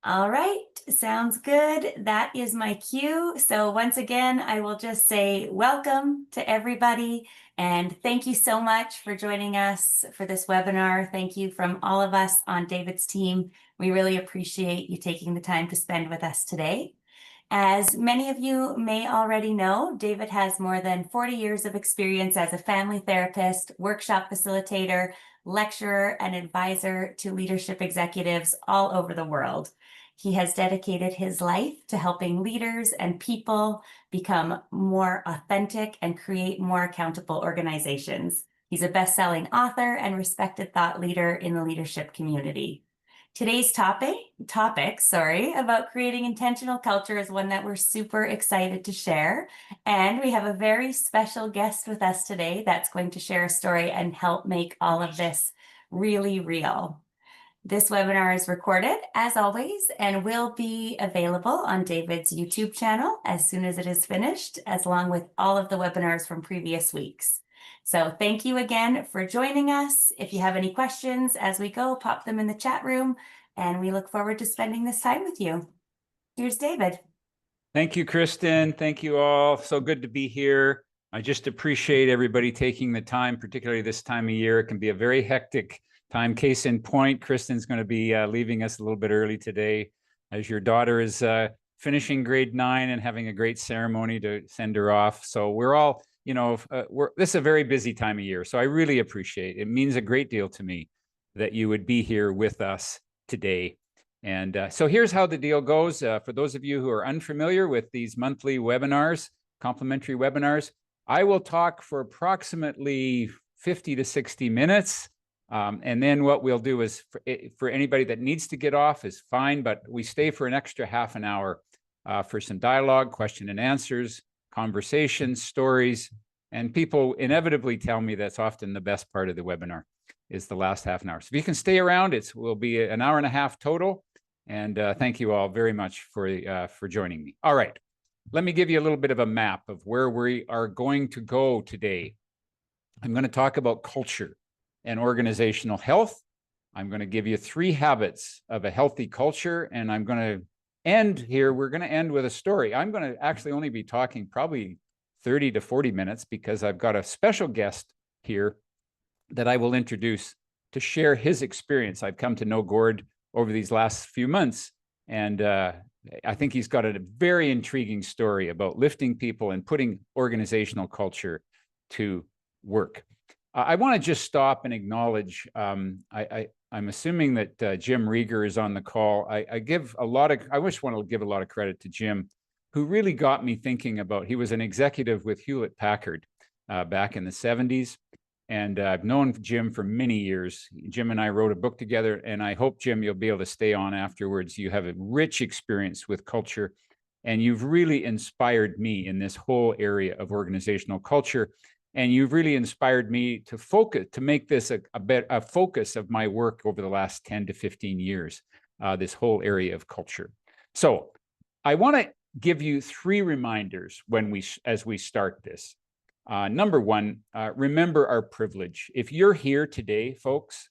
All right, sounds good. That is my cue. So once again, I will just say welcome to everybody and thank you so much for joining us for this webinar. Thank you from all of us on David's team. We really appreciate you taking the time to spend with us today. As many of you may already know, David has more than 40 years of experience as a family therapist, workshop facilitator, lecturer, and advisor to leadership executives all over the world. He has dedicated his life to helping leaders and people become more authentic and create more accountable organizations. He's a best-selling author and respected thought leader in the leadership community. Today's topic about creating intentional culture is one that we're super excited to share. And we have a very special guest with us today that's going to share a story and help make all of this really real. This webinar is recorded, as always, and will be available on David's YouTube channel as soon as it is finished, as along with all of the webinars from previous weeks. So thank you again for joining us. If you have any questions as we go, pop them in the chat room, and we look forward to spending this time with you. Here's David. Thank you, Kristen. Thank you all. So good to be here. I just appreciate everybody taking the time, particularly this time of year. It can be a very hectic time. Case in point, Kristen's going to be leaving us a little bit early today as your daughter is finishing grade 9 and having a great ceremony to send her off. So we're all, this is a very busy time of year. So I really appreciate it. It means a great deal to me that you would be here with us today. And so here's how the deal goes. For those of you who are unfamiliar with these monthly webinars, complimentary webinars, I will talk for approximately 50 to 60 minutes. And then what we'll do is for anybody that needs to get off is fine, but we stay for an extra half an hour for some dialogue, question and answers, conversations, stories, and people inevitably tell me that's often the best part of the webinar is the last half an hour. So if you can stay around, it will be an hour and a half total. And thank you all very much for joining me. All right, let me give you a little bit of a map of where we are going to go today. I'm going to talk about culture and organizational health. I'm going to give you 3 habits of a healthy culture, and I'm going to end here. We're going to end with a story. I'm going to actually only be talking probably 30 to 40 minutes because I've got a special guest here that I will introduce to share his experience. I've come to know Gord over these last few months, and I think he's got a very intriguing story about lifting people and putting organizational culture to work. I want to just stop and acknowledge, I'm assuming that Jim Rieger is on the call. I wish one will give a lot of credit to Jim, who really got me thinking about, he was an executive with Hewlett Packard back in the 70s. And I've known Jim for many years. Jim and I wrote a book together, and I hope, Jim, you'll be able to stay on afterwards. You have a rich experience with culture, and you've really inspired me in this whole area of organizational culture. And you've really inspired me to focus, to make this a focus of my work over the last 10 to 15 years, this whole area of culture. So I want to give you 3 reminders as we start this. Number 1, remember our privilege. If you're here today, folks,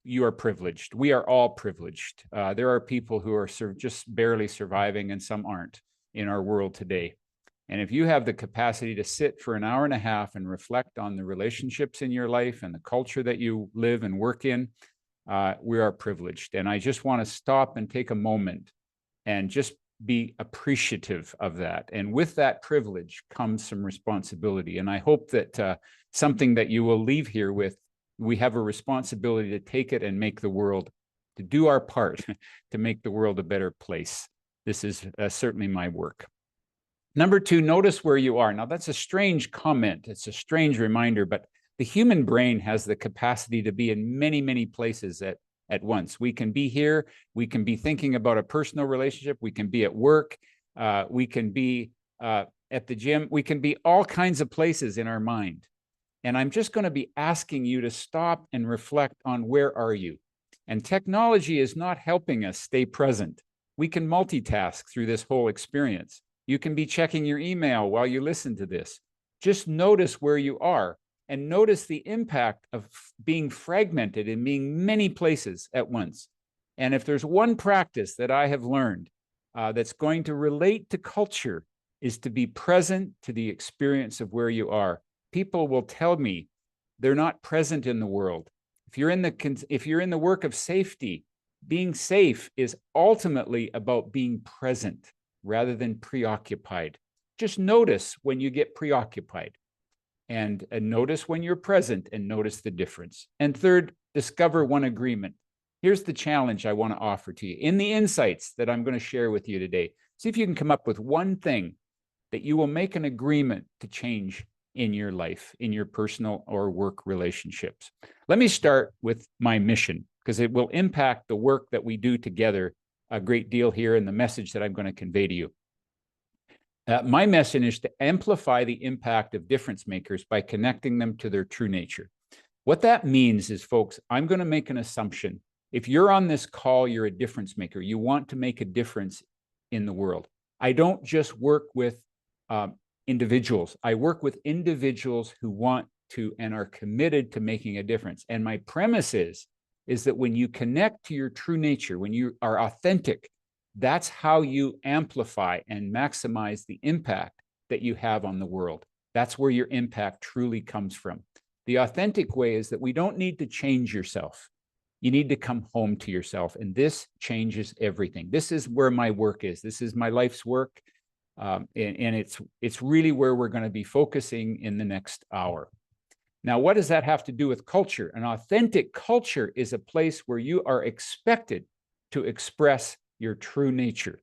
you are privileged. We are all privileged. There are people who are just barely surviving, and some aren't in our world today. And if you have the capacity to sit for an hour and a half and reflect on the relationships in your life and the culture that you live and work in, we are privileged. And I just want to stop and take a moment and just be appreciative of that. And with that privilege comes some responsibility. And I hope that something that you will leave here with, we have a responsibility to take it and make the world, to do our part to make the world a better place. This is certainly my work. Number 2, notice where you are. Now, that's a strange comment. It's a strange reminder, but the human brain has the capacity to be in many, many places at once. We can be here, we can be thinking about a personal relationship, we can be at work, we can be at the gym, we can be all kinds of places in our mind. And I'm just going to be asking you to stop and reflect on where are you. And technology is not helping us stay present. We can multitask through this whole experience. You can be checking your email while you listen to this. Just notice where you are and notice the impact of being fragmented and being many places at once. And if there's one practice that I have learned that's going to relate to culture, is to be present to the experience of where you are. People will tell me they're not present in the world. If you're in the work of safety, being safe is ultimately about being present rather than preoccupied. Just notice when you get preoccupied, and notice when you're present, and notice the difference. And third, discover one agreement. Here's the challenge I want to offer to you. In the insights that I'm going to share with you today, see if you can come up with one thing that you will make an agreement to change in your life, in your personal or work relationships. Let me start with my mission, because it will impact the work that we do together a great deal here and the message that I'm going to convey to you. My mission is to amplify the impact of difference makers by connecting them to their true nature. What that means is, folks, I'm going to make an assumption. If you're on this call, you're a difference maker. You want to make a difference in the world. I don't just work with individuals. I work with individuals who want to and are committed to making a difference. And my premise is that when you connect to your true nature, when you are authentic, that's how you amplify and maximize the impact that you have on the world. That's where your impact truly comes from. The authentic way is that we don't need to change yourself. You need to come home to yourself. And this changes everything. This is where my work is. This is my life's work. And it's really where we're going to be focusing in the next hour. Now, what does that have to do with culture? An authentic culture is a place where you are expected to express your true nature.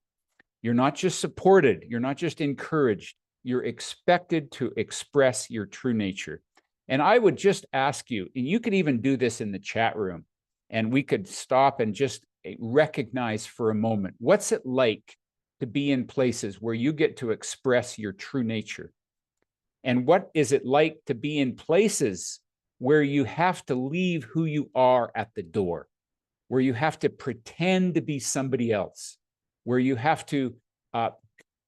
You're not just supported. You're not just encouraged. You're expected to express your true nature. And I would just ask you, and you could even do this in the chat room, and we could stop and just recognize for a moment, what's it like to be in places where you get to express your true nature? And what is it like to be in places where you have to leave who you are at the door, where you have to pretend to be somebody else, where you have to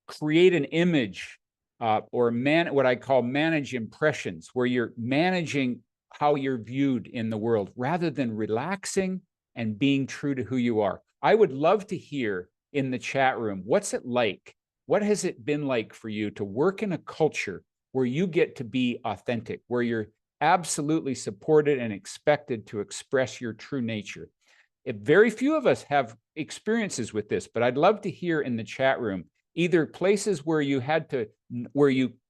create an image or what I call manage impressions, where you're managing how you're viewed in the world rather than relaxing and being true to who you are. I would love to hear in the chat room, what's it like? What has it been like for you to work in a culture where you get to be authentic, where you're absolutely supported and expected to express your true nature? Very few of us have experiences with this, but I'd love to hear in the chat room either places where you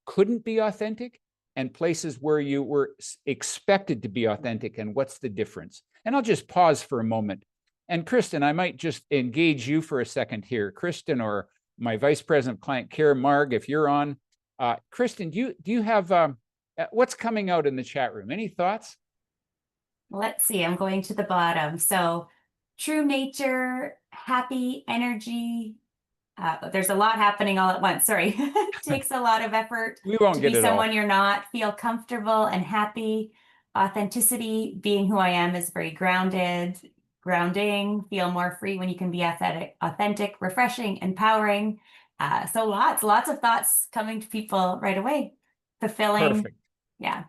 couldn't be authentic and places where you were expected to be authentic, and what's the difference? And I'll just pause for a moment. And Kristen, I might just engage you for a second here. Kristen, or my Vice President of Client Care, Marg, if you're on. Kristen, do you have, what's coming out in the chat room? Any thoughts? Let's see, I'm going to the bottom. So true nature, happy energy. There's a lot happening all at once. Sorry. Takes a lot of effort We won't to get be it all. someone you're not. Feel comfortable and happy. Authenticity, being who I am, is very grounded. Grounding, feel more free when you can be authentic, refreshing, empowering. So lots of thoughts coming to people right away. Fulfilling. Perfect. Yeah.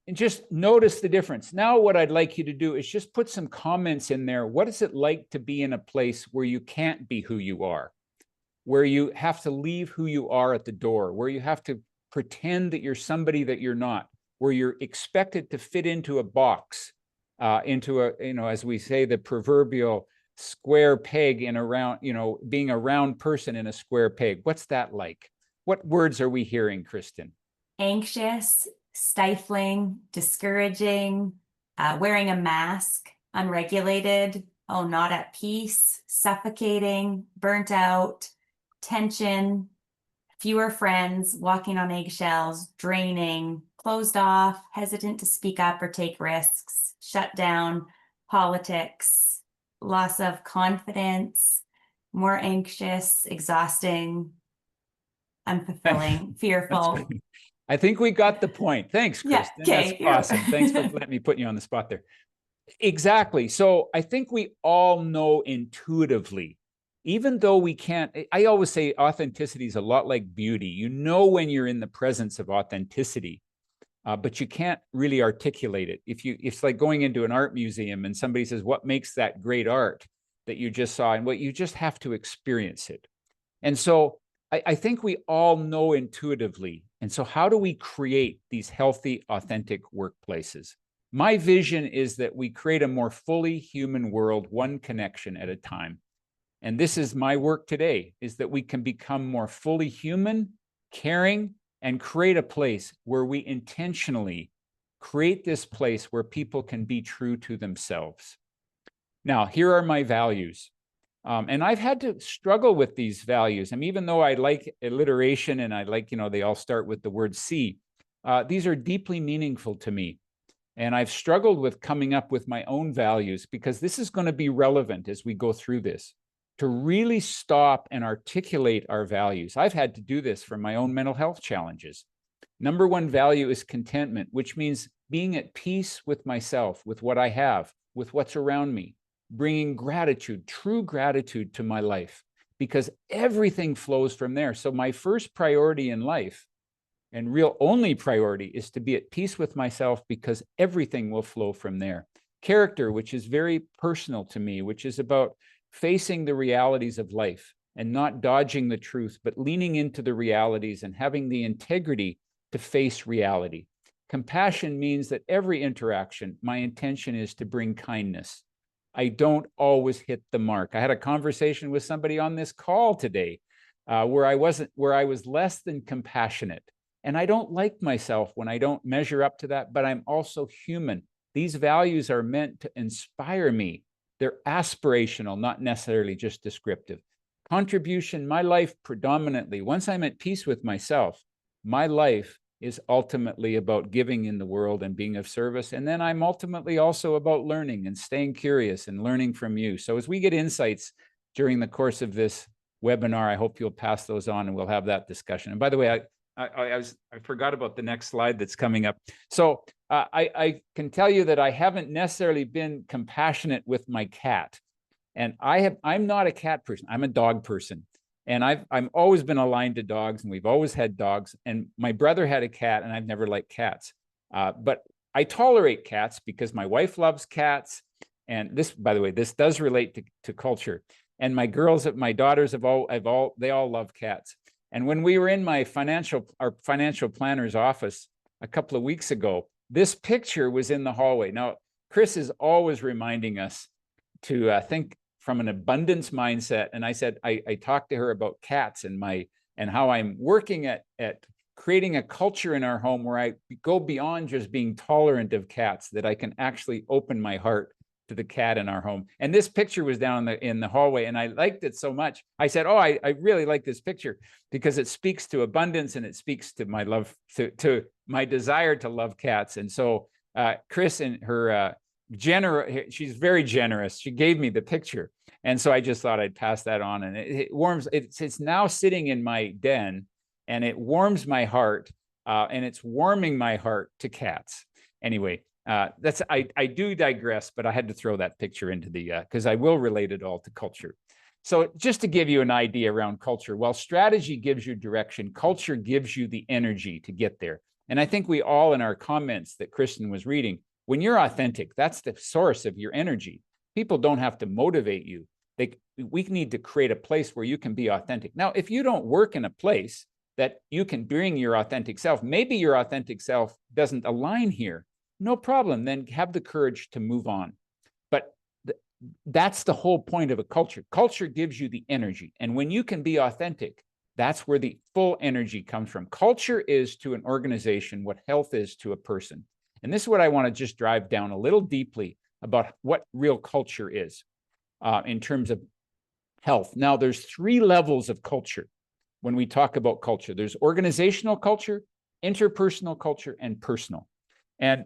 And just notice the difference. Now, what I'd like you to do is just put some comments in there. What is it like to be in a place where you can't be who you are, where you have to leave who you are at the door, where you have to pretend that you're somebody that you're not, where you're expected to fit into a box, into a, as we say, the proverbial square peg in a round, being a round person in a square peg. What's that like? What words are we hearing, Kristen? Anxious, stifling, discouraging, wearing a mask, unregulated, not at peace, suffocating, burnt out, tension, fewer friends, walking on eggshells, draining, closed off, hesitant to speak up or take risks, shut down, politics, loss of confidence, more anxious, exhausting, unfulfilling, fearful. I think we got the point. Thanks, Yeah, Kristen. okay. That's awesome. Thanks for letting me put you on the spot there. Exactly. So I think we all know intuitively, even though we can't, I always say authenticity is a lot like beauty. You know when you're in the presence of authenticity, but you can't really articulate it. It's like going into an art museum and somebody says, what makes that great art? that you just saw, and what you just have to experience it. And so I think we all know intuitively. And so how do we create these healthy, authentic workplaces? My vision is that we create a more fully human world, one connection at a time. And this is my work today, is that we can become more fully human, caring, and create a place where we intentionally create this place where people can be true to themselves. Now, here are my values. And I've had to struggle with these values. I mean, even though I like alliteration and I like, they all start with the word C, these are deeply meaningful to me. And I've struggled with coming up with my own values because this is going to be relevant as we go through this, to really stop and articulate our values. I've had to do this for my own mental health challenges. Number one value is contentment, which means being at peace with myself, with what I have, with what's around me, bringing gratitude, true gratitude to my life, because everything flows from there. So my first priority in life and real only priority is to be at peace with myself, because everything will flow from there. Character, which is very personal to me, which is about facing the realities of life and not dodging the truth, but leaning into the realities and having the integrity to face reality. Compassion means that every interaction, my intention is to bring kindness. I don't always hit the mark. I had a conversation with somebody on this call today where I was less than compassionate. And I don't like myself when I don't measure up to that, but I'm also human. These values are meant to inspire me. They're aspirational, not necessarily just descriptive. Contribution, my life predominantly, once I'm at peace with myself, my life is ultimately about giving in the world and being of service. And then I'm ultimately also about learning and staying curious and learning from you. So as we get insights during the course of this webinar, I hope you'll pass those on and we'll have that discussion. And by the way, I forgot about the next slide that's coming up. So I can tell you that I haven't necessarily been compassionate with my cat. And I'm not a cat person. I'm a dog person. And I've always been aligned to dogs, and we've always had dogs. And my brother had a cat, and I've never liked cats. But I tolerate cats because my wife loves cats. And this, by the way, this does relate to culture. And my daughters they all love cats. And when we were in our financial planner's office a couple of weeks ago, this picture was in the hallway. Now, Chris is always reminding us to think from an abundance mindset. And I said, I talked to her about cats and how I'm working at creating a culture in our home where I go beyond just being tolerant of cats, that I can actually open my heart to the cat in our home. And this picture was down in the hallway, and I liked it so much. I said, oh, I really like this picture because it speaks to abundance, and it speaks to my love, to my desire to love cats. And so Chris and her she's very generous. She gave me the picture. And so I just thought I'd pass that on. And it's now sitting in my den, and it warms my heart, and it's warming my heart to cats. Anyway, I do digress, but I had to throw that picture into because I will relate it all to culture. So just to give you an idea around culture, while strategy gives you direction, culture gives you the energy to get there. And I think we all, in our comments that Kristen was reading, when you're authentic, that's the source of your energy. People don't have to motivate you. We need to create a place where you can be authentic. Now, if you don't work in a place that you can bring your authentic self, maybe your authentic self doesn't align here, no problem. Then have the courage to move on. But that's the whole point of a culture. Culture gives you the energy. And when you can be authentic, that's where the full energy comes from. Culture is to an organization what health is to a person. And this is what I want to just drive down a little deeply about what real culture is in terms of health. Now, there's 3 levels of culture when we talk about culture. There's organizational culture, interpersonal culture, and personal. And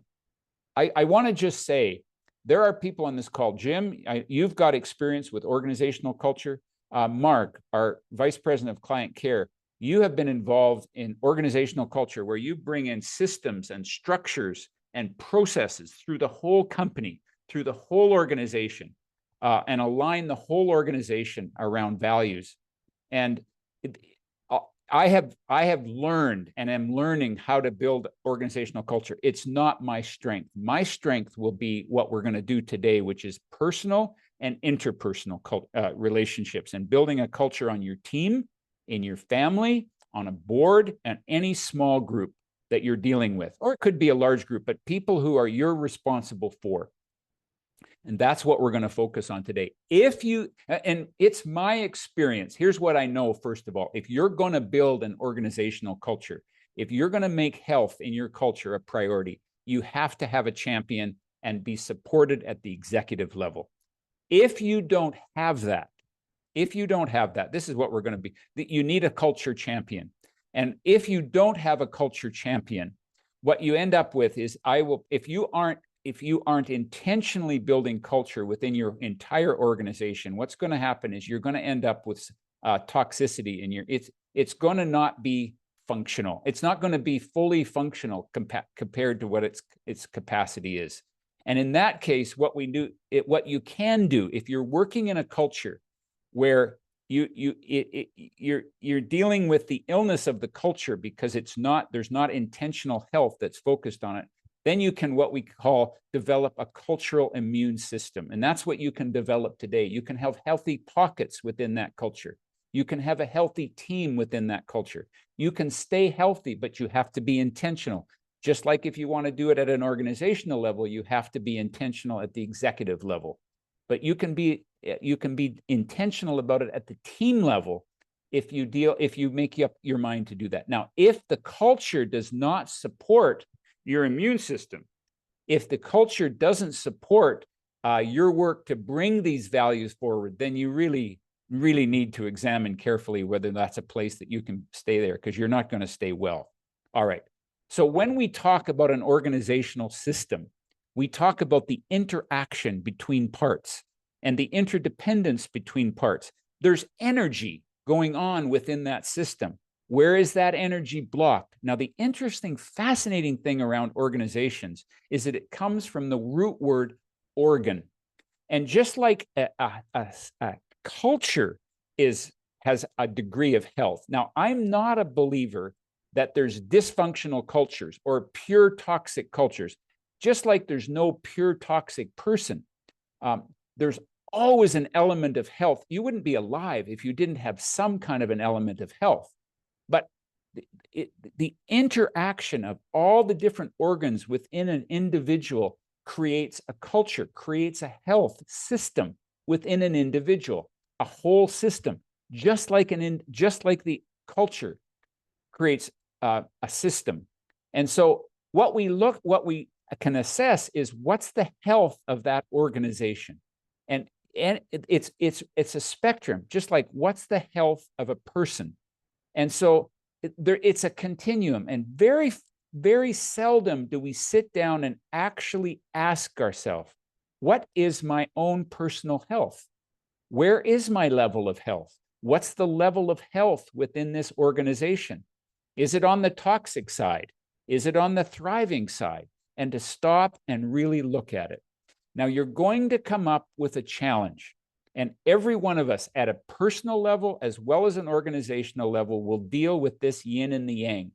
I want to just say, there are people on this call. Jim, you've got experience with organizational culture. Mark, our Vice President of Client Care, you have been involved in organizational culture where you bring in systems and structures and processes through the whole company, through the whole organization, and align the whole organization around values. And I have learned and am learning how to build organizational culture. It's not my strength. My strength will be what we're going to do today, which is personal and interpersonal relationships, and building a culture on your team, in your family, on a board, and any small group that you're dealing with. Or it could be a large group, but people who are you're responsible for. And that's what we're going to focus on today. And it's my experience. Here's what I know, first of all. If you're going to build an organizational culture, if you're going to make health in your culture a priority, you have to have a champion and be supported at the executive level. If you don't have that, this is what we're going to be. You need a culture champion. And if you don't have a culture champion, what you end up with is if you aren't intentionally building culture within your entire organization, what's going to happen is you're going to end up with toxicity in it's going to not be functional. It's not going to be fully functional compared to what its capacity is. And in that case, what you can do if you're working in a culture where you're dealing with the illness of the culture because there's not intentional health that's focused on it, then you can what we call develop a cultural immune system. And that's what you can develop today. You can have healthy pockets within that culture. You can have a healthy team within that culture. You can stay healthy, but you have to be intentional. Just like if you want to do it at an organizational level, you have to be intentional at the executive level. But you can be intentional about it at the team level if you make up your mind to do that. Now, if the culture does not support your immune system, if the culture doesn't support your work to bring these values forward, then you really need to examine carefully whether that's a place that you can stay there, because you're not going to stay well. All right. So when we talk about an organizational system, we talk about the interaction between parts and the interdependence between parts. There's energy going on within that system. Where is that energy blocked? Now, the interesting, fascinating thing around organizations is that it comes from the root word organ. And just like a culture has a degree of health. Now, I'm not a believer that there's dysfunctional cultures or pure toxic cultures. Just like there's no pure toxic person, there's always an element of health. You wouldn't be alive if you didn't have some kind of an element of health. But the interaction of all the different organs within an individual creates a culture, creates a health system within an individual, a whole system, just like the culture creates a system. And so what we can assess is what's the health of that organization. And it's a spectrum, just like what's the health of a person. And so it's a continuum, and very, very seldom do we sit down and actually ask ourselves, what is my own personal health? Where is my level of health? What's the level of health within this organization? Is it on the toxic side? Is it on the thriving side? And to stop and really look at it. Now, you're going to come up with a challenge. And every one of us at a personal level, as well as an organizational level, will deal with this yin and the yang.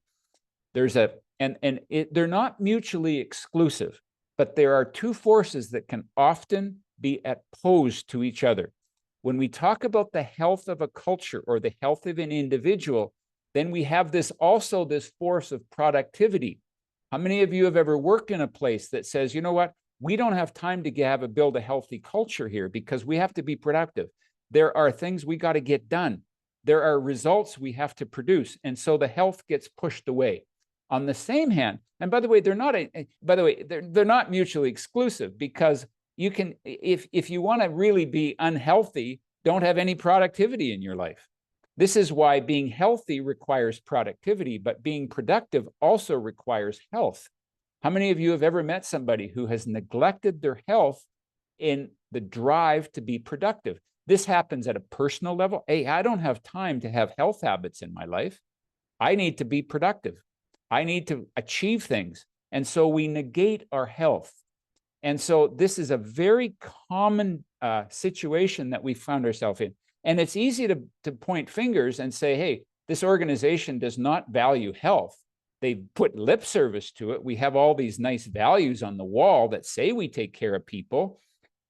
They're not mutually exclusive, but there are two forces that can often be opposed to each other. When we talk about the health of a culture or the health of an individual, then we have this force of productivity. How many of you have ever worked in a place that says, you know what? We don't have time to build a healthy culture here because we have to be productive. There are things we got to get done. There are results we have to produce. And so the health gets pushed away. On the same hand, and by the way, they're not mutually exclusive, because you can, if you want to really be unhealthy, don't have any productivity in your life. This is why being healthy requires productivity, but being productive also requires health. How many of you have ever met somebody who has neglected their health in the drive to be productive? This happens at a personal level. Hey, I don't have time to have health habits in my life. I need to be productive. I need to achieve things. And so we negate our health. And so this is a very common situation that we found ourselves in. And it's easy to point fingers and say, hey, this organization does not value health. They put lip service to it. We have all these nice values on the wall that say we take care of people,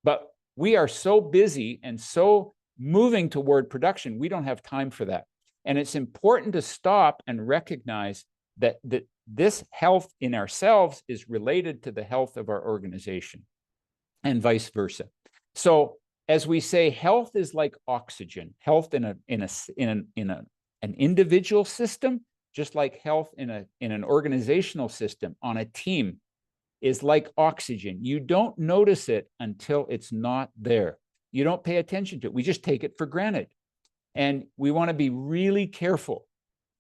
but we are so busy and so moving toward production, we don't have time for that. And it's important to stop and recognize that this health in ourselves is related to the health of our organization, and vice versa. So as we say, health is like oxygen. Health in an individual system, just like health in an organizational system on a team, is like oxygen. You don't notice it until it's not there. You don't pay attention to it. We just take it for granted. And we want to be really careful.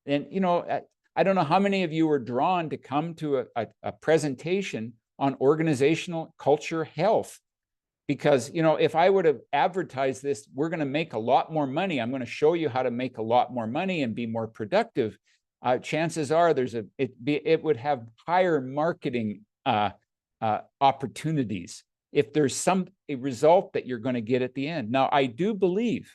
And, you know, I don't know how many of you were drawn to come to a presentation on organizational culture health. Because, you know, if I would have advertised this, we're going to make a lot more money. I'm going to show you how to make a lot more money and be more productive. Chances are it would have higher marketing opportunities if there's a result that you're going to get at the end. Now, I do believe,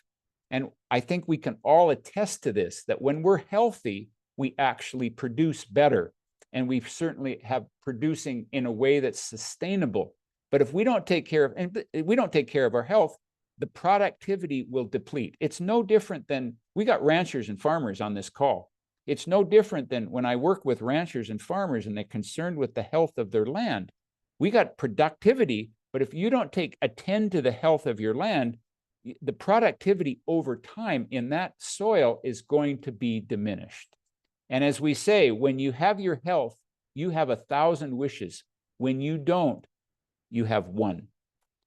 and I think we can all attest to this, that when we're healthy, we actually produce better. And we certainly have producing in a way that's sustainable. But if we don't take care of our health, the productivity will deplete. It's no different than, we got ranchers and farmers on this call. It's no different than when I work with ranchers and farmers and they're concerned with the health of their land. We got productivity, but if you don't attend to the health of your land, the productivity over time in that soil is going to be diminished. And as we say, when you have your health, you have 1,000 wishes. When you don't, you have one.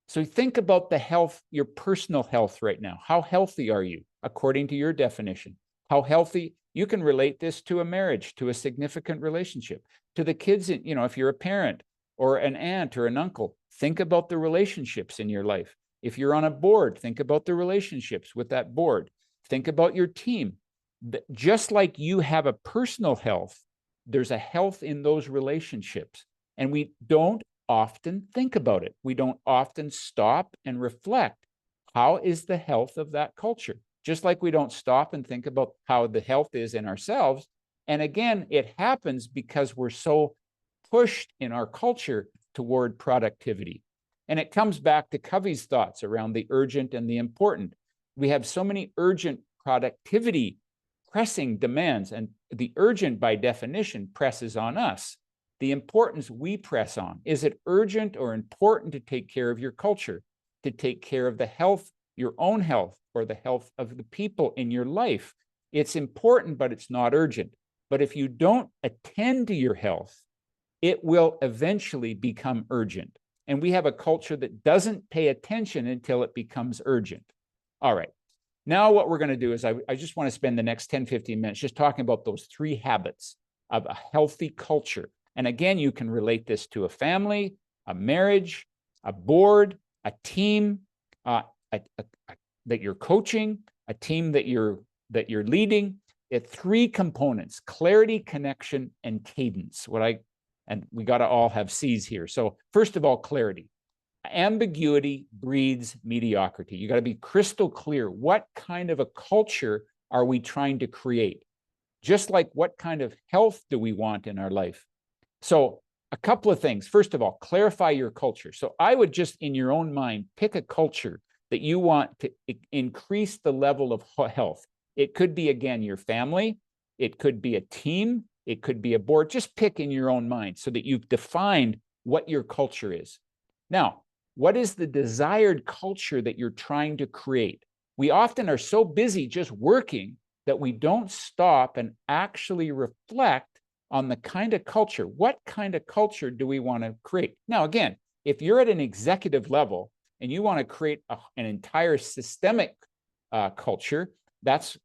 So think about the health, your personal health right now. How healthy are you according to your definition? How healthy? You can relate this to a marriage, to a significant relationship, to the kids, you know, if you're a parent or an aunt or an uncle, think about the relationships in your life. If you're on a board, think about the relationships with that board. Think about your team. Just like you have a personal health, there's a health in those relationships. And we don't often think about it. We don't often stop and reflect. How is the health of that culture? Just like we don't stop and think about how the health is in ourselves. And again, it happens because we're so pushed in our culture toward productivity. And it comes back to Covey's thoughts around the urgent and the important. We have so many urgent productivity pressing demands, and the urgent by definition presses on us. The importance we press on. Is it urgent or important to take care of your culture, to take care of the health, your own health, or the health of the people in your life? It's important, but it's not urgent. But if you don't attend to your health, it will eventually become urgent. And we have a culture that doesn't pay attention until it becomes urgent. All right. Now what we're going to do is I just want to spend the next 10, 15 minutes just talking about those 3 habits of a healthy culture. And again, you can relate this to a family, a marriage, a board, a team that you're coaching, a team that you're leading. It 3 components: clarity, connection, and cadence. And we got to all have C's here. So first of all, clarity. Ambiguity breeds mediocrity. You got to be crystal clear. What kind of a culture are we trying to create? Just like what kind of health do we want in our life? So a couple of things. First of all, clarify your culture. So I would just, in your own mind, pick a culture that you want to increase the level of health. It could be, again, your family. It could be a team. It could be a board. Just pick in your own mind so that you've defined what your culture is. Now, what is the desired culture that you're trying to create? We often are so busy just working that we don't stop and actually reflect on the kind of culture. What kind of culture do we want to create? Now, again, if you're at an executive level and you want to create an entire systemic culture, that's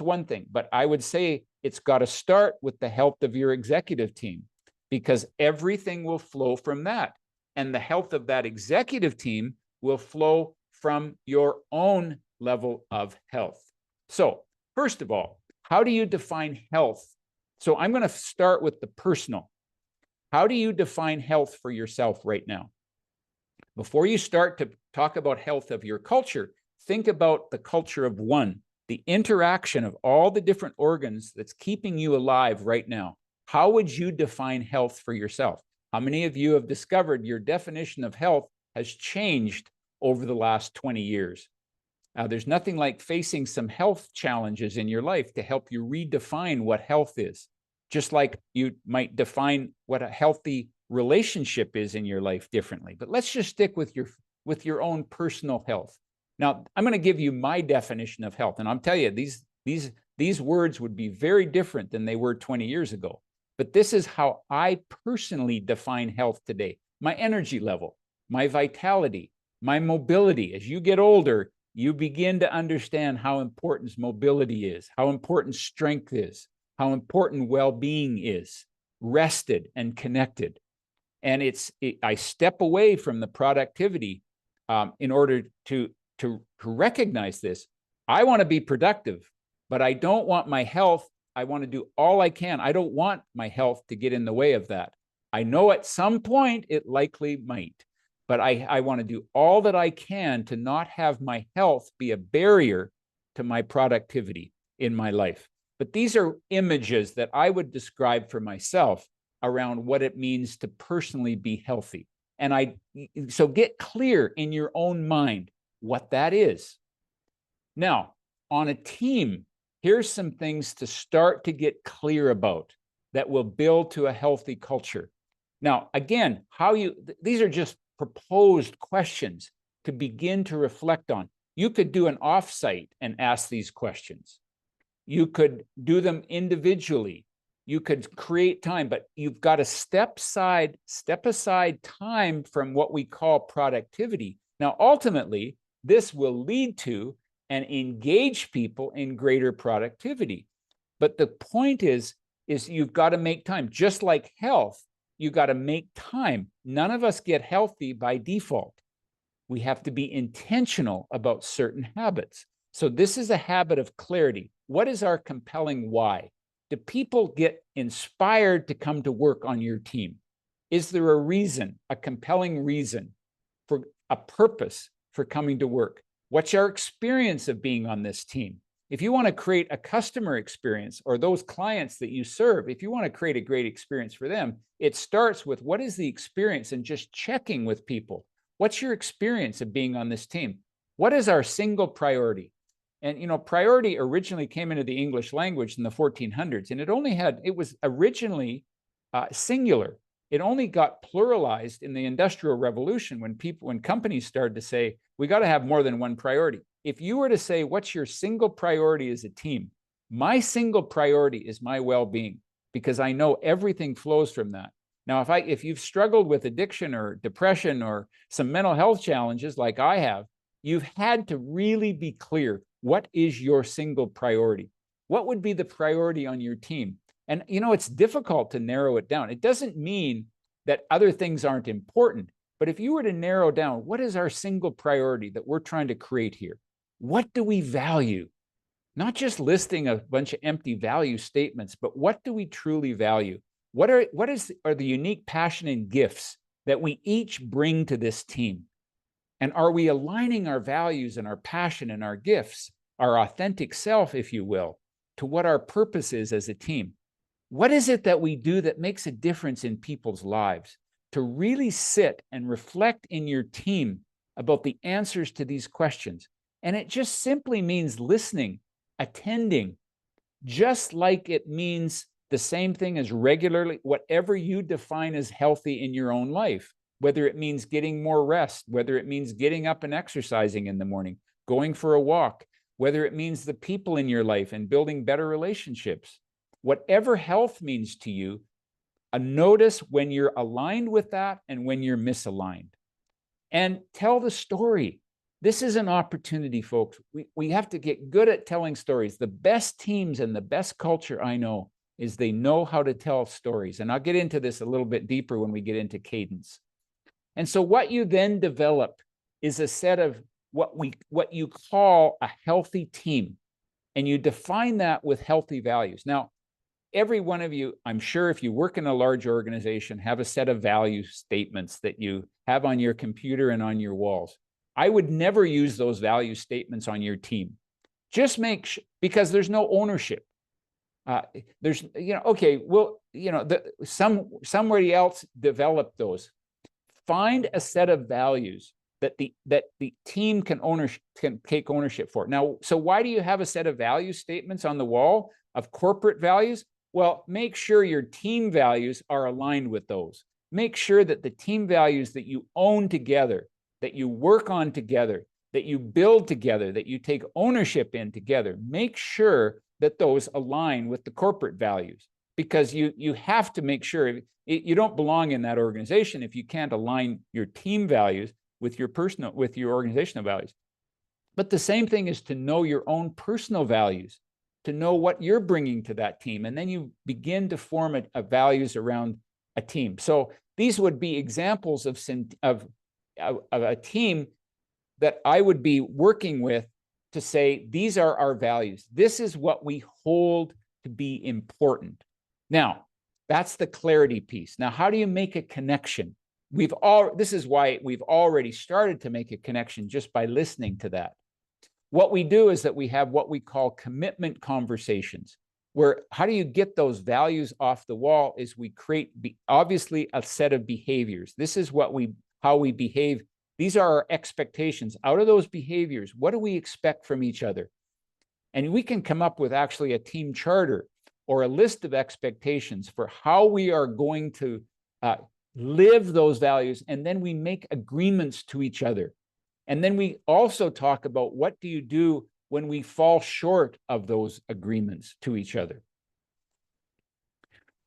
one thing. But I would say it's got to start with the health of your executive team, because everything will flow from that. And the health of that executive team will flow from your own level of health. So first of all, how do you define health? So I'm going to start with the personal. How do you define health for yourself right now? Before you start to talk about health of your culture, think about the culture of one. the interaction of all the different organs that's keeping you alive right now, how would you define health for yourself? How many of you have discovered your definition of health has changed over the last 20 years? There's nothing like facing some health challenges in your life to help you redefine what health is, just like you might define what a healthy relationship is in your life differently. But let's just stick with your own personal health. Now, I'm going to give you my definition of health, and I'll tell you these words would be very different than they were 20 years ago. But this is how I personally define health today. My energy level, my vitality, my mobility. As you get older, you begin to understand how important mobility is, how important strength is, how important well-being is, rested and connected. And I step away from the productivity in order to recognize this. I want to be productive, but I don't want my health. I want to do all I can. I don't want my health to get in the way of that. I know at some point it likely might, but I want to do all that I can to not have my health be a barrier to my productivity in my life. But these are images that I would describe for myself around what it means to personally be healthy. And so get clear in your own mind what that is. Now, on a team, here's some things to start to get clear about that will build to a healthy culture. Now, again, these are just proposed questions to begin to reflect on. You could do an offsite and ask these questions. You could do them individually. You could create time, but you've got to step aside time from what we call productivity. Now, ultimately, this will lead to and engage people in greater productivity. But the point is you've got to make time. Just like health, you got to make time. None of us get healthy by default. We have to be intentional about certain habits. So this is a habit of clarity. What is our compelling why? Do people get inspired to come to work on your team? Is there a reason, a compelling reason, for a purpose for coming to work? What's our experience of being on this team? If you want to create a customer experience, or those clients that you serve, if you want to create a great experience for them, it starts with what is the experience, and just checking with people. What's your experience of being on this team? What is our single priority? And, priority originally came into the English language in the 1400s, and it was originally singular. It only got pluralized in the Industrial Revolution when companies started to say, we got to have more than one priority. If you were to say, what's your single priority as a team? My single priority is my well-being, because I know everything flows from that. Now, if you've struggled with addiction or depression or some mental health challenges like I have, you've had to really be clear. What is your single priority? What would be the priority on your team? And, it's difficult to narrow it down. It doesn't mean that other things aren't important. But if you were to narrow down, what is our single priority that we're trying to create here? What do we value? Not just listing a bunch of empty value statements, but what do we truly value? What are the unique passion and gifts that we each bring to this team? And are we aligning our values and our passion and our gifts, our authentic self, if you will, to what our purpose is as a team? What is it that we do that makes a difference in people's lives? To really sit and reflect in your team about the answers to these questions. And it just simply means listening, attending, just like it means the same thing as regularly, whatever you define as healthy in your own life, whether it means getting more rest, whether it means getting up and exercising in the morning, going for a walk, whether it means the people in your life and building better relationships. Whatever health means to you, notice when you're aligned with that and when you're misaligned. And tell the story. This is an opportunity, folks. We have to get good at telling stories. The best teams and the best culture I know is they know how to tell stories. And I'll get into this a little bit deeper when we get into cadence. And so what you then develop is a set of what you call a healthy team. And you define that with healthy values. Now, every one of you, I'm sure if you work in a large organization, have a set of value statements that you have on your computer and on your walls. I would never use those value statements on your team. Just make sure, because there's no ownership. There's, okay, well, somebody else developed those. Find a set of values that the team can take ownership for. Now, so why do you have a set of value statements on the wall of corporate values? Well, make sure your team values are aligned with those. Make sure that the team values that you own together, that you work on together, that you build together, that you take ownership in together, make sure that those align with the corporate values, because you have to make sure you don't belong in that organization if you can't align your team values with your organizational values. But the same thing is to know your own personal values, to know what you're bringing to that team, and then you begin to form a values around a team. So these would be examples of a team that I would be working with to say, these are our values. This is what we hold to be important. Now, that's the clarity piece. Now, how do you make a connection? This is why we've already started to make a connection just by listening to that. What we do is that we have what we call commitment conversations, where how do you get those values off the wall is we create obviously a set of behaviors. This is how we behave. These are our expectations. Out of those behaviors, what do we expect from each other? And we can come up with actually a team charter or a list of expectations for how we are going to live those values. And then we make agreements to each other. And then we also talk about what do you do when we fall short of those agreements to each other.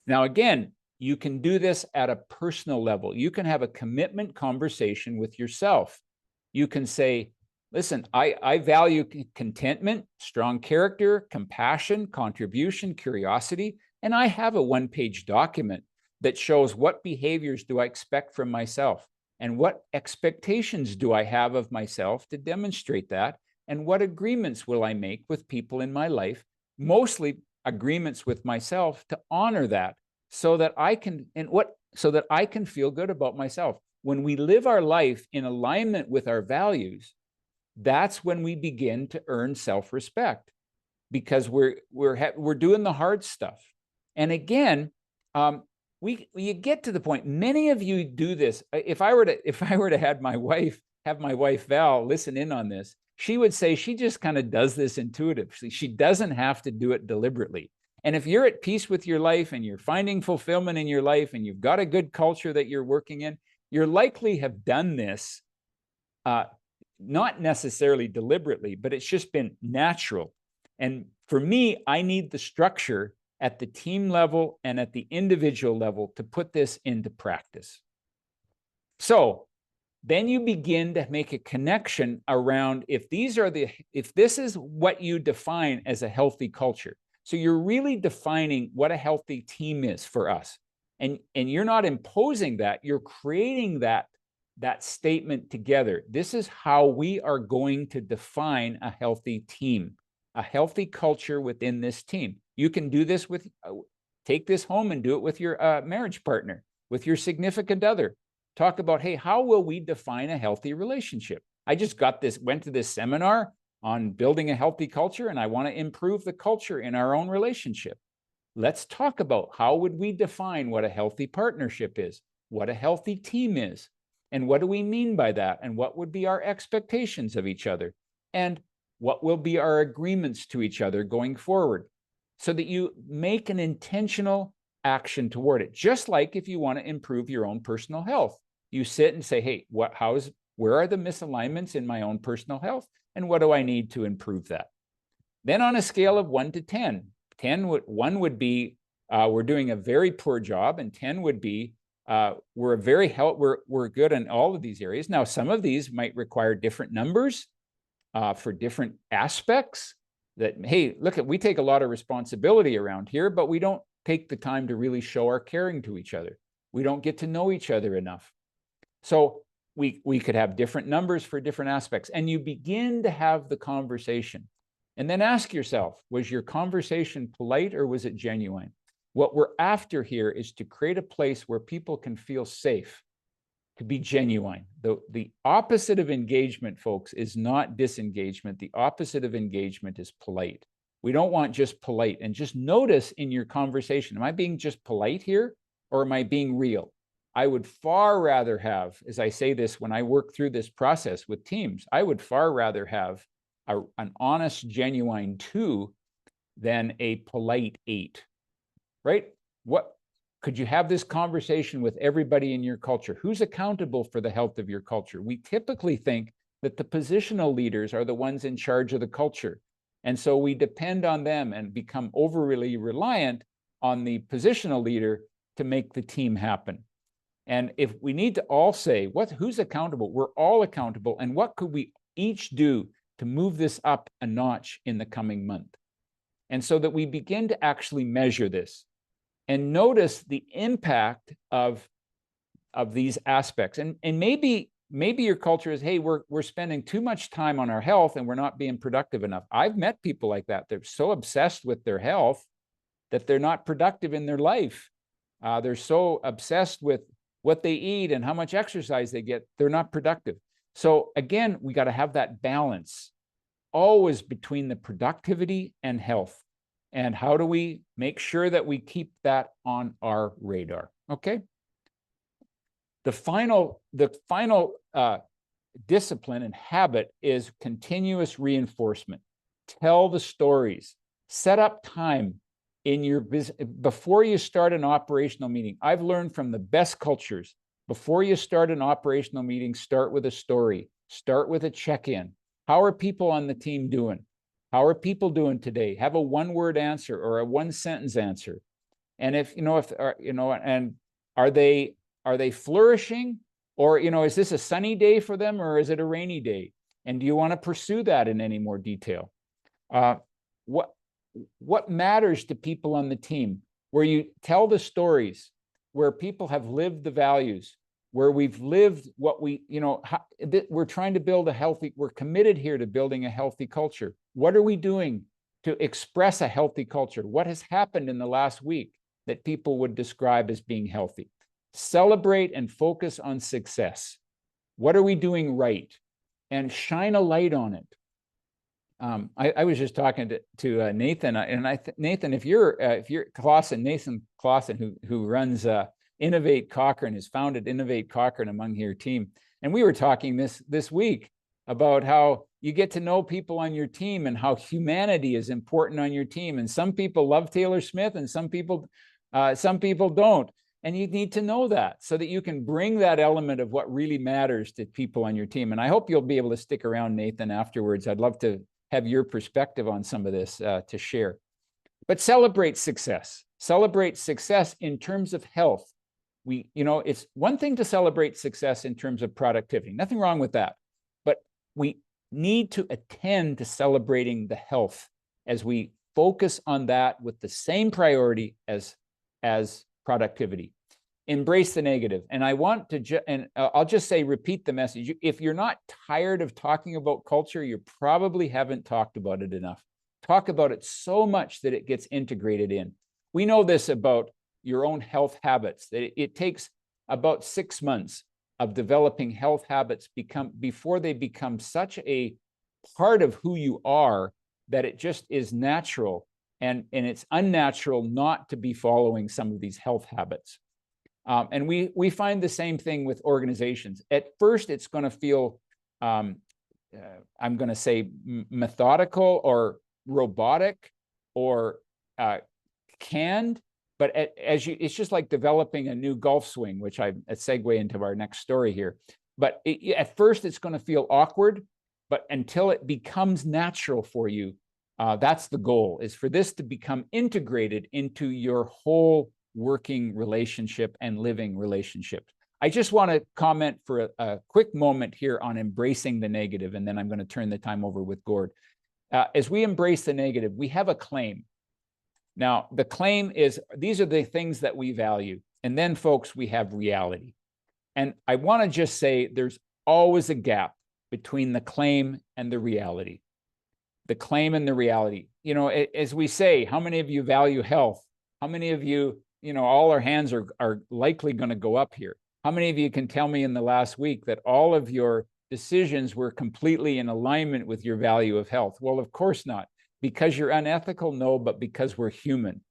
Now, again, you can do this at a personal level. You can have a commitment conversation with yourself. You can say, listen, I value contentment, strong character, compassion, contribution, curiosity, and I have a one-page document that shows what behaviors do I expect from myself and what expectations do I have of myself to demonstrate that, and what agreements will I make with people in my life, mostly agreements with myself to honor that, so that I can feel good about myself. When we live our life in alignment with our values, that's when we begin to earn self-respect, because we're doing the hard stuff. And again, you get to the point. Many of you do this. If I were to have my wife Val listen in on this, she would say she just kind of does this intuitively. She doesn't have to do it deliberately. And if you're at peace with your life and you're finding fulfillment in your life and you've got a good culture that you're working in, you're likely have done this, not necessarily deliberately, but it's just been natural. And for me, I need the structure at the team level and at the individual level to put this into practice. So then you begin to make a connection around if this is what you define as a healthy culture. So you're really defining what a healthy team is for us. And you're not imposing that, you're creating that statement together. This is how we are going to define a healthy team, a healthy culture within this team. You can do this take this home and do it with your marriage partner, with your significant other. Talk about, hey, how will we define a healthy relationship? I just went to this seminar on building a healthy culture, and I want to improve the culture in our own relationship. Let's talk about how would we define what a healthy partnership is, what a healthy team is, and what do we mean by that, and what would be our expectations of each other, and what will be our agreements to each other going forward, so that you make an intentional action toward it. Just like if you want to improve your own personal health, you sit and say, hey, where are the misalignments in my own personal health? And what do I need to improve that? Then on a scale of 1 to 10, 1 would be we're doing a very poor job, and 10 would be we're good in all of these areas. Now, some of these might require different numbers for different aspects. That, hey, we take a lot of responsibility around here, but we don't take the time to really show our caring to each other. We don't get to know each other enough. So we could have different numbers for different aspects, and you begin to have the conversation. And then ask yourself, was your conversation polite or was it genuine? What we're after here is to create a place where people can feel safe. to be genuine. The opposite of engagement, folks, is not disengagement. The opposite of engagement is polite. We don't want just polite. And just notice in your conversation, am I being just polite here or am I being real? I would far rather have, as I say this when I work through this process with teams, I would far rather have an honest, genuine 2 than a polite 8, right? What could you have this conversation with everybody in your culture? Who's accountable for the health of your culture? We typically think that the positional leaders are the ones in charge of the culture. And so we depend on them and become overly reliant on the positional leader to make the team happen. And if we need to all say, who's accountable? We're all accountable. And what could we each do to move this up a notch in the coming month? And so that we begin to actually measure this and notice the impact of these aspects. And maybe your culture is, hey, we're spending too much time on our health and we're not being productive enough. I've met people like that. They're so obsessed with their health that they're not productive in their life. They're so obsessed with what they eat and how much exercise they get, they're not productive. So again, we got to have that balance always between the productivity and health. And how do we make sure that we keep that on our radar? Okay. The final discipline and habit is continuous reinforcement. Tell the stories. Set up time in your business before you start an operational meeting. I've learned from the best cultures, before you start an operational meeting, start with a story. Start with a check-in. How are people on the team doing? How are people doing today? Have a one-word answer or a one-sentence answer. And and are they flourishing? Or, is this a sunny day for them or is it a rainy day? And do you want to pursue that in any more detail? What matters to people on the team? Where you tell the stories, where people have lived the values, where we've lived what we're trying to build we're committed here to building a healthy culture. What are we doing to express a healthy culture? What has happened in the last week that people would describe as being healthy? Celebrate and focus on success. What are we doing right? And shine a light on it. I was just talking to Nathan, and Nathan, if you're Nathan Clausen, who runs Innovate Cochrane, has founded Innovate Cochrane among your team, and we were talking this week about how you get to know people on your team and how humanity is important on your team. And some people love Taylor Smith, and some people don't. And you need to know that so that you can bring that element of what really matters to people on your team. And I hope you'll be able to stick around, Nathan, afterwards. I'd love to have your perspective on some of this to share. But celebrate success. Celebrate success in terms of health. It's one thing to celebrate success in terms of productivity. Nothing wrong with that. But we need to attend to celebrating the health as we focus on that with the same priority as productivity. Embrace the negative. And I want to, I'll just say, repeat the message. If you're not tired of talking about culture, you probably haven't talked about it enough. Talk about it so much that it gets integrated in. We know this about your own health habits, that it takes about 6 months of developing health habits before they become such a part of who you are that it just is natural. And it's unnatural not to be following some of these health habits. And we find the same thing with organizations. At first, it's going to feel, I'm going to say, methodical or robotic or canned. But it's just like developing a new golf swing, which a segue into our next story here. But at first, it's going to feel awkward. But until it becomes natural for you, that's the goal, is for this to become integrated into your whole working relationship and living relationship. I just want to comment for a quick moment here on embracing the negative, and then I'm going to turn the time over with Gord. As we embrace the negative, we have a claim. Now, the claim is, these are the things that we value. And then, folks, we have reality. And I want to just say there's always a gap between the claim and the reality. The claim and the reality. As we say, how many of you value health? How many of you, all our hands are likely going to go up here. How many of you can tell me in the last week that all of your decisions were completely in alignment with your value of health? Well, of course not. Because you're unethical? No, but because we're human.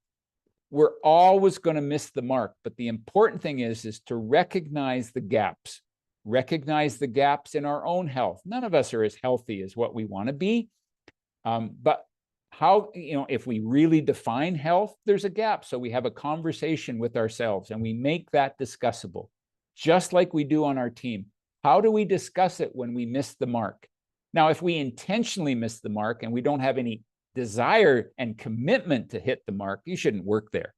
We're always going to miss the mark. But the important thing is to recognize the gaps. Recognize the gaps in our own health. None of us are as healthy as what we want to be. But how, if we really define health, there's a gap. So we have a conversation with ourselves and we make that discussable, just like we do on our team. How do we discuss it when we miss the mark? Now, if we intentionally miss the mark and we don't have any desire and commitment to hit the mark, you shouldn't work there.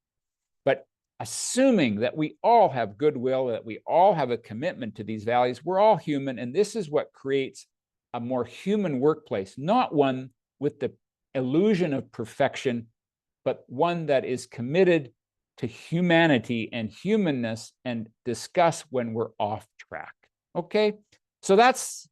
But assuming that we all have goodwill, that we all have a commitment to these values, we're all human. And this is what creates a more human workplace, not one with the illusion of perfection, but one that is committed to humanity and humanness and discuss when we're off track. Okay, so that's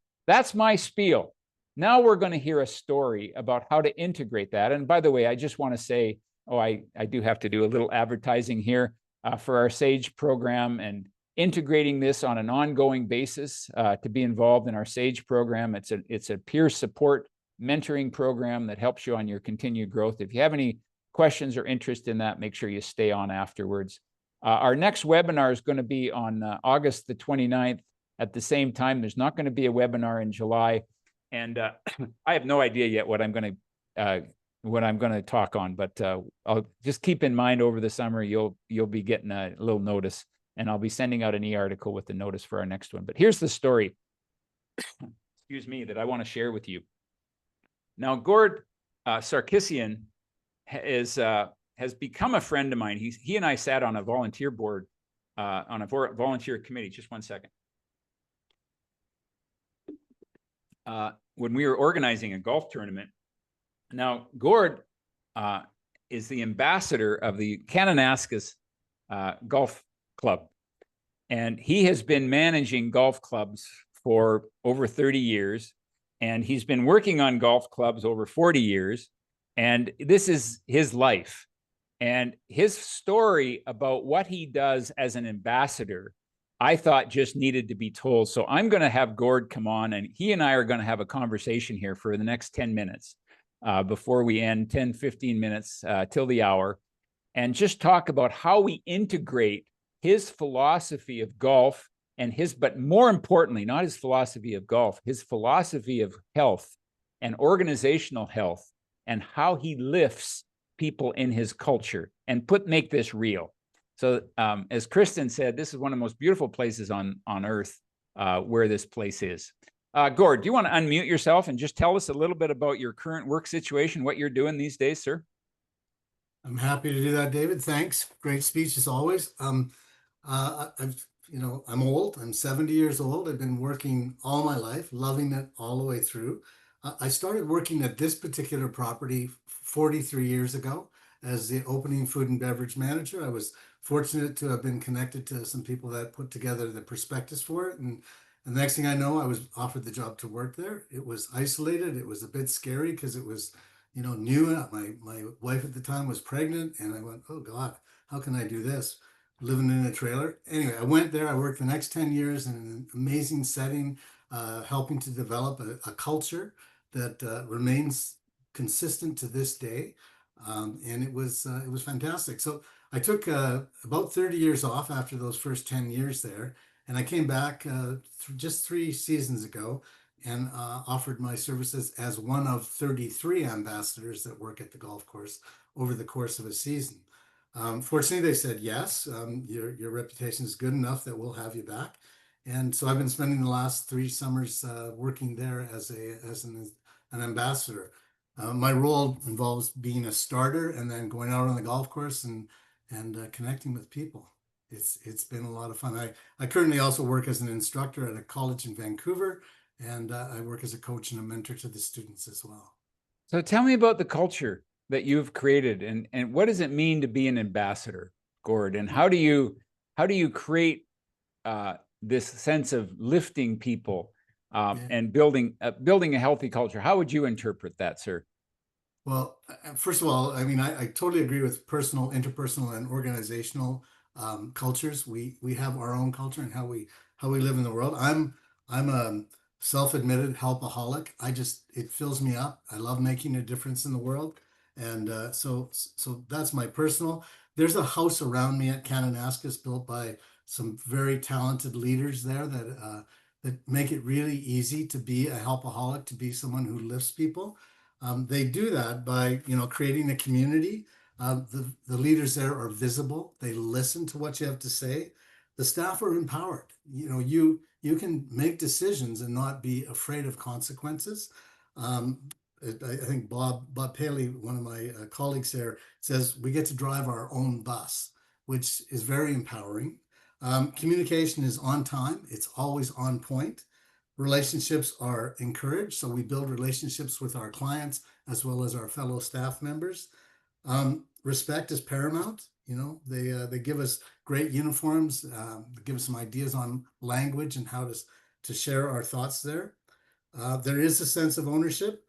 my spiel. Now we're going to hear a story about how to integrate that. And by the way, I just want to say, I do have to do a little advertising here for our SAGE program and integrating this on an ongoing basis to be involved in our SAGE program. It's a peer support mentoring program that helps you on your continued growth. If you have any questions or interest in that, make sure you stay on afterwards. Our next webinar is going to be on August the 29th at the same time. There's not going to be a webinar in July. And I have no idea yet what I'm going to talk on, but I'll just keep in mind over the summer, you'll be getting a little notice, and I'll be sending out an e-article with the notice for our next one. But here's the story, excuse me, that I want to share with you. Now, Gord Sarkisian has become a friend of mine. He and I sat on a volunteer board, on a volunteer committee. Just one second. When we were organizing a golf tournament. Now, Gord is the ambassador of the Kananaskis Golf Club, and he has been managing golf clubs for over 30 years. And he's been working on golf clubs over 40 years. And this is his life. And his story about what he does as an ambassador, I thought just needed to be told. So I'm going to have Gord come on, and he and I are going to have a conversation here for the next 10 minutes before we end, 10, 15 minutes till the hour, and just talk about how we integrate his philosophy of golf and but more importantly, not his philosophy of golf, his philosophy of health and organizational health, and how he lifts people in his culture and make this real. So as Kristen said, this is one of the most beautiful places on earth where this place is. Gord, do you want to unmute yourself and just tell us a little bit about your current work situation, what you're doing these days, sir? I'm happy to do that, David. Thanks. Great speech as always. I'm old. I'm 70 years old. I've been working all my life, loving it all the way through. I started working at this particular property 43 years ago as the opening food and beverage manager. I was fortunate to have been connected to some people that put together the prospectus for it. And the next thing I know, I was offered the job to work there. It was isolated. It was a bit scary because it was, new. My wife at the time was pregnant, and I went, oh God, how can I do this? Living in a trailer. Anyway, I went there. I worked the next 10 years in an amazing setting, helping to develop a culture that remains consistent to this day. And it was fantastic. So I took about 30 years off after those first 10 years there. And I came back just 3 seasons ago and offered my services as one of 33 ambassadors that work at the golf course over the course of a season. Fortunately, they said, yes, your reputation is good enough that we'll have you back. And so I've been spending the last 3 summers working there as an ambassador. My role involves being a starter and then going out on the golf course and connecting with people. It's been a lot of fun. I currently also work as an instructor at a college in Vancouver, and I work as a coach and a mentor to the students as well. So tell me about the culture that you've created, and what does it mean to be an ambassador, Gord? And how do you create this sense of lifting people and building a healthy culture? How would you interpret that, sir? Well, first of all, I mean, I totally agree with personal, interpersonal, and organizational cultures. We have our own culture and how we live in the world. I'm a self-admitted helpaholic. It fills me up. I love making a difference in the world, and so that's my personal. There's a house around me at Kananaskis built by some very talented leaders there that make it really easy to be a helpaholic, to be someone who lifts people. They do that by, creating a community. The leaders there are visible. They listen to what you have to say. The staff are empowered. You can make decisions and not be afraid of consequences. I think Bob Paley, one of my colleagues there, says we get to drive our own bus, which is very empowering. Communication is on time. It's always on point. Relationships are encouraged. So we build relationships with our clients as well as our fellow staff members. Respect is paramount. They give us great uniforms, give us some ideas on language and how to share our thoughts there. There is a sense of ownership.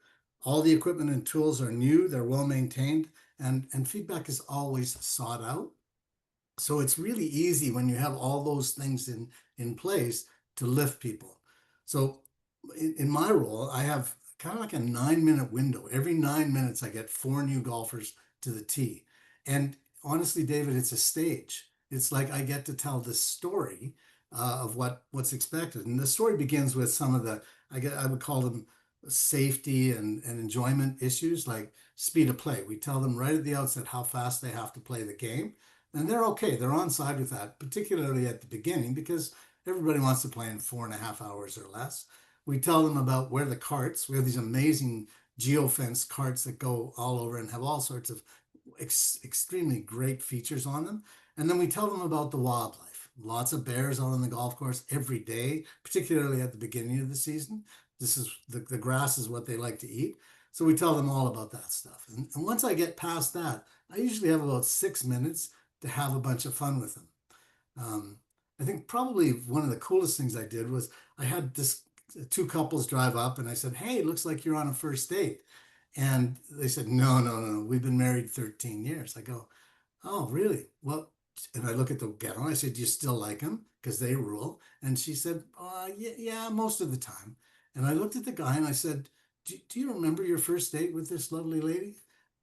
All the equipment and tools are new, they're well maintained, and feedback is always sought out. So it's really easy when you have all those things in place to lift people. So in my role, I have kind of like a 9 minute window. Every 9 minutes, I get 4 new golfers to the tee. And honestly, David, it's a stage. It's like I get to tell this story of what's expected. And the story begins with some of I would call them safety and enjoyment issues like speed of play. We tell them right at the outset how fast they have to play the game. And they're okay. They're on side with that, particularly at the beginning, because everybody wants to play in 4.5 hours or less. We tell them about where the carts, we have these amazing geofence carts that go all over and have all sorts of extremely great features on them. And then we tell them about the wildlife. Lots of bears out on the golf course every day, particularly at the beginning of the season. This is the grass is what they like to eat. So we tell them all about that stuff. And once I get past that, I usually have about 6 minutes to have a bunch of fun with them. I think probably one of the coolest things I did was I had two couples drive up and I said, "Hey, it looks like you're on a first date." And they said, "No, no, no, we've been married 13 years." I go, "Oh, really? Well," and I look at the gal and I said, "Do you still like him?" Because they rule. And she said, yeah, yeah, most of the time. And I looked at the guy and I said, do you remember your first date with this lovely lady?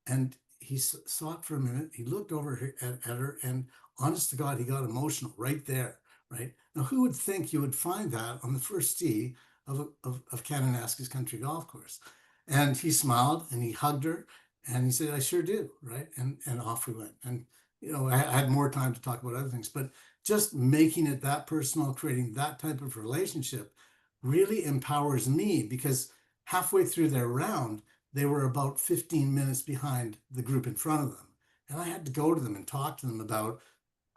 And he saw it for a minute. He looked over at her, and honest to God, he got emotional right there. Right now, who would think you would find that on the first tee of Kananaskis Country Golf Course? And he smiled and he hugged her and he said, "I sure do." Right. And off we went. And, I had more time to talk about other things, but just making it that personal, creating that type of relationship really empowers me because halfway through their round, they were about 15 minutes behind the group in front of them. And I had to go to them and talk to them about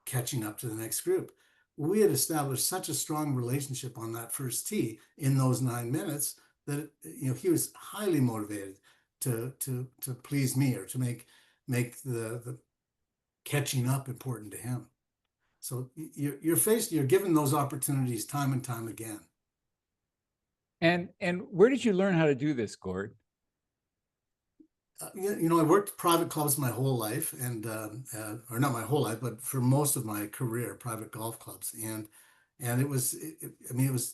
catching up to the next group. We had established such a strong relationship on that first tee in those 9 minutes that he was highly motivated to please me or to make the catching up important to him. So you're given those opportunities time and time again. And where did you learn how to do this, Gord? I worked private clubs my whole life, and or not my whole life, but for most of my career, private golf clubs, and it was, it was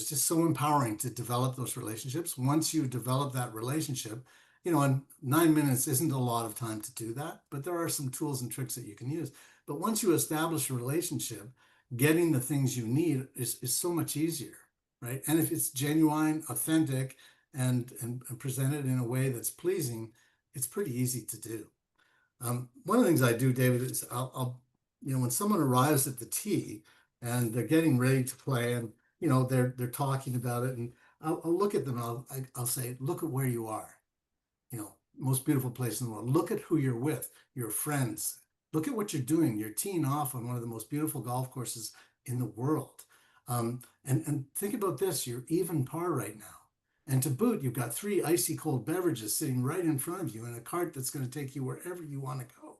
just so empowering to develop those relationships. Once you develop that relationship, and 9 minutes isn't a lot of time to do that, but there are some tools and tricks that you can use. But once you establish a relationship, getting the things you need is so much easier, right? And if it's genuine, authentic, and presented in a way that's pleasing, it's pretty easy to do. One of the things I do, David, is I'll when someone arrives at the tee and they're getting ready to play, and they're talking about it, and I'll look at them. I'll say, "Look at where you are. Most beautiful place in the world. Look at who you're with, your friends. Look at what you're doing. You're teeing off on one of the most beautiful golf courses in the world. And think about this, you're even par right now. And to boot, you've got 3 icy cold beverages sitting right in front of you in a cart that's going to take you wherever you want to go.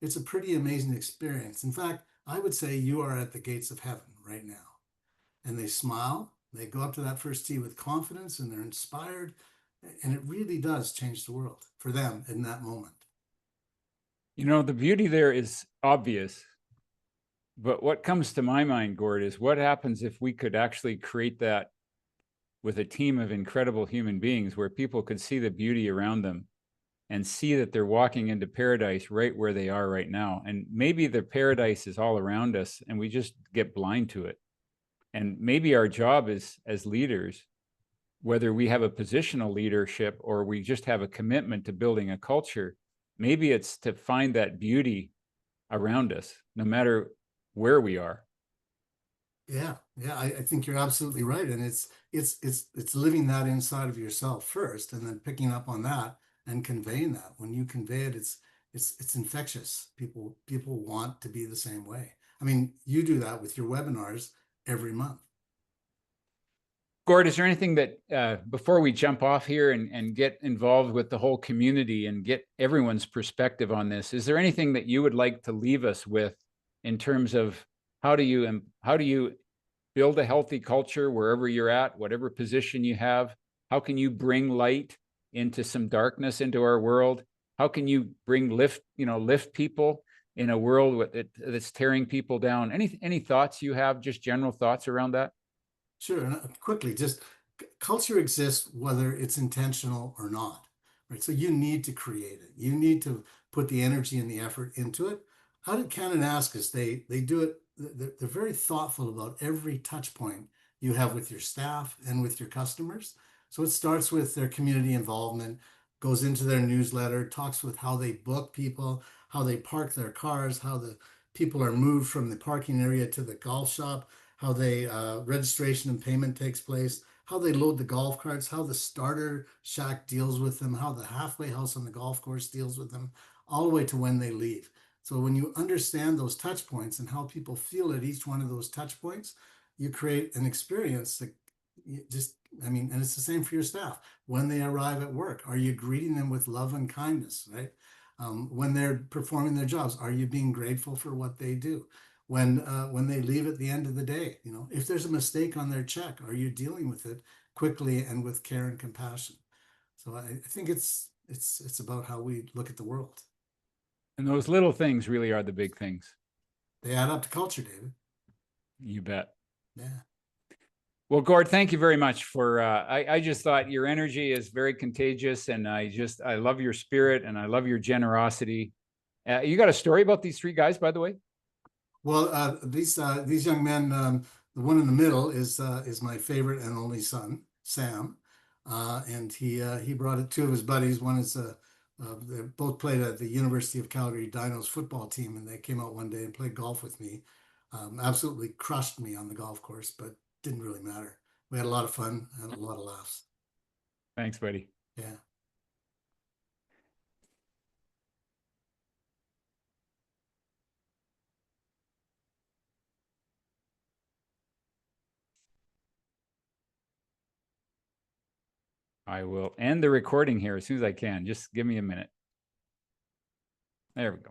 It's a pretty amazing experience. In fact, I would say you are at the gates of heaven right now." And they smile, they go up to that first tee with confidence, and they're inspired. And it really does change the world for them in that moment. You know, the beauty there is obvious, but what comes to my mind, Gord, is what happens if we could actually create that with a team of incredible human beings where people could see the beauty around them and see that they're walking into paradise right where they are right now. And maybe the paradise is all around us and we just get blind to it. And maybe our job is as leaders, whether we have a positional leadership or we just have a commitment to building a culture, maybe it's to find that beauty around us, no matter where we are. Yeah, yeah, I think you're absolutely right. And it's living that inside of yourself first and then picking up on that and conveying that. When you convey it, it's infectious. People want to be the same way. I mean, you do that with your webinars every month. Gord, is there anything that before we jump off here and get involved with the whole community and get everyone's perspective on this, is there anything that you would like to leave us with in terms of how do you build a healthy culture wherever you're at, whatever position you have? How can you bring light into some darkness into our world? How can you bring lift people in a world that's tearing people down? Any thoughts you have, just general thoughts around that? Sure. And quickly, just culture exists whether it's intentional or not, right? So you need to create it. You need to put the energy and the effort into it. Out at Kananaskis, they do it. They're very thoughtful about every touch point you have with your staff and with your customers. So it starts with their community involvement, goes into their newsletter, talks with how they book people, how they park their cars, how the people are moved from the parking area to the golf shop, how they registration and payment takes place, how they load the golf carts, how the starter shack deals with them, how the halfway house on the golf course deals with them, all the way to when they leave. So when you understand those touch points and how people feel at each one of those touch points, you create an experience that you just, I mean, and it's the same for your staff. When they arrive at work, are you greeting them with love and kindness, right? When they're performing their jobs, are you being grateful for what they do? When they leave at the end of the day, if there's a mistake on their check, are you dealing with it quickly and with care and compassion? So I think it's about how we look at the world. And those little things really are the big things. They add up to culture, David. You bet. Yeah. Well, Gord, thank you very much for, I just thought your energy is very contagious and I love your spirit and I love your generosity. You got a story about these three guys, by the way? Well, these young men, the one in the middle is my favorite and only son, Sam, and he brought it two of his buddies. One is they both played at the University of Calgary Dinos football team, and they came out one day and played golf with me. Absolutely crushed me on the golf course, but didn't really matter. We had a lot of fun and a lot of laughs. Thanks, buddy. Yeah. I will end the recording here as soon as I can. Just give me a minute. There we go.